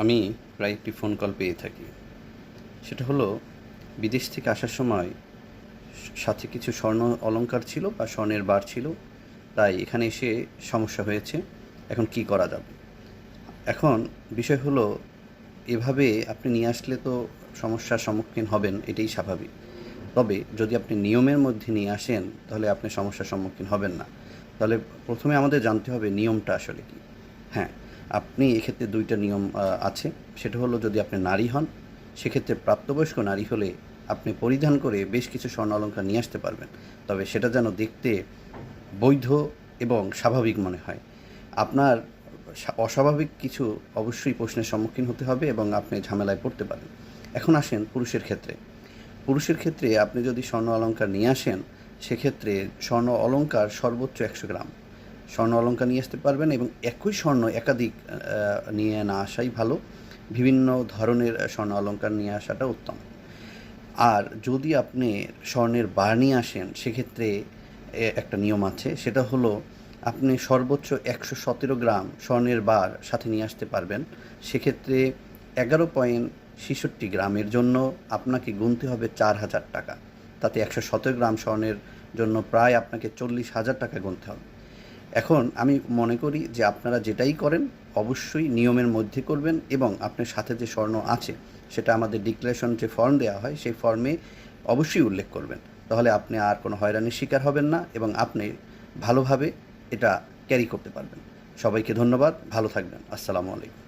আমি প্রায় একটি ফোন কল পেয়ে থাকি। সেটা হলো বিদেশ থেকে আসার সময় সাথে কিছু স্বর্ণ অলংকার ছিল বা স্বর্ণের বার ছিল, তাই এখানে এসে সমস্যা হয়েছে। এখন কি করা যাবে? এখন বিষয় হলো, এভাবে আপনি নিয়ে আসলে তো সমস্যার সম্মুখীন হবেন, এটাই স্বাভাবিক। তবে যদি আপনি নিয়মের মধ্যে নিয়ে আসেন তাহলে আপনি সমস্যার সম্মুখীন হবেন না। তাহলে প্রথমে আমাদের জানতে হবে নিয়মটা আসলে কী। হ্যাঁ, আপনি এক্ষেত্রে ২ টা নিয়ম আছে। সেটা হলো, যদি আপনি নারী হন, সেক্ষেত্রে প্রাপ্তবয়স্ক নারী হলে আপনি পরিধান করে বেশ কিছু স্বর্ণ অলংকার নিয়ে আসতে পারবেন। তবে সেটা যেন দেখতে বৈধ এবং স্বাভাবিক মনে হয়। আপনার অস্বাভাবিক কিছু অবশ্যই প্রশ্নের সম্মুখীন হতে হবে এবং আপনি ঝামেলায় পড়তে পারেন। এখন আসেন পুরুষের ক্ষেত্রে। পুরুষের ক্ষেত্রে আপনি যদি স্বর্ণ অলংকার নিয়ে আসেন, সেক্ষেত্রে স্বর্ণ অলংকার সর্বোচ্চ ১০০ গ্রাম স্বর্ণ অলংকার নিয়ে আসতে পারবেন এবং একই স্বর্ণ একাধিক নিয়ে না আসাই ভালো। বিভিন্ন ধরনের স্বর্ণ অলংকার নিয়ে আসাটা উত্তম। আর যদি আপনি স্বর্ণের বার নিয়ে আসেন, সেক্ষেত্রে একটা নিয়ম আছে। সেটা হলো, আপনি সর্বোচ্চ ১১৭ গ্রাম স্বর্ণের বার সাথে নিয়ে আসতে পারবেন। সেক্ষেত্রে ১১.৬৬ গ্রামের জন্য আপনাকে গুনতে হবে ৪,০০০ টাকা। তাতে ১১৭ গ্রাম স্বর্ণের জন্য প্রায় আপনাকে ৪০,০০০ টাকা গুনতে হবে। এখন আমি মনে করি যে আপনারা যেটাই করেন অবশ্যই নিয়মের মধ্যে করবেন এবং আপনার সাথে যে স্বর্ণ আছে সেটা আমাদের ডিক্লারেশন যে ফর্ম দেওয়া হয় সেই ফর্মে অবশ্যই উল্লেখ করবেন। তাহলে আপনি আর কোনো হয়রানির শিকার হবেন না এবং আপনি ভালোভাবে এটা ক্যারি করতে পারবেন। সবাইকে ধন্যবাদ। ভালো থাকবেন। আসসালামু আলাইকুম।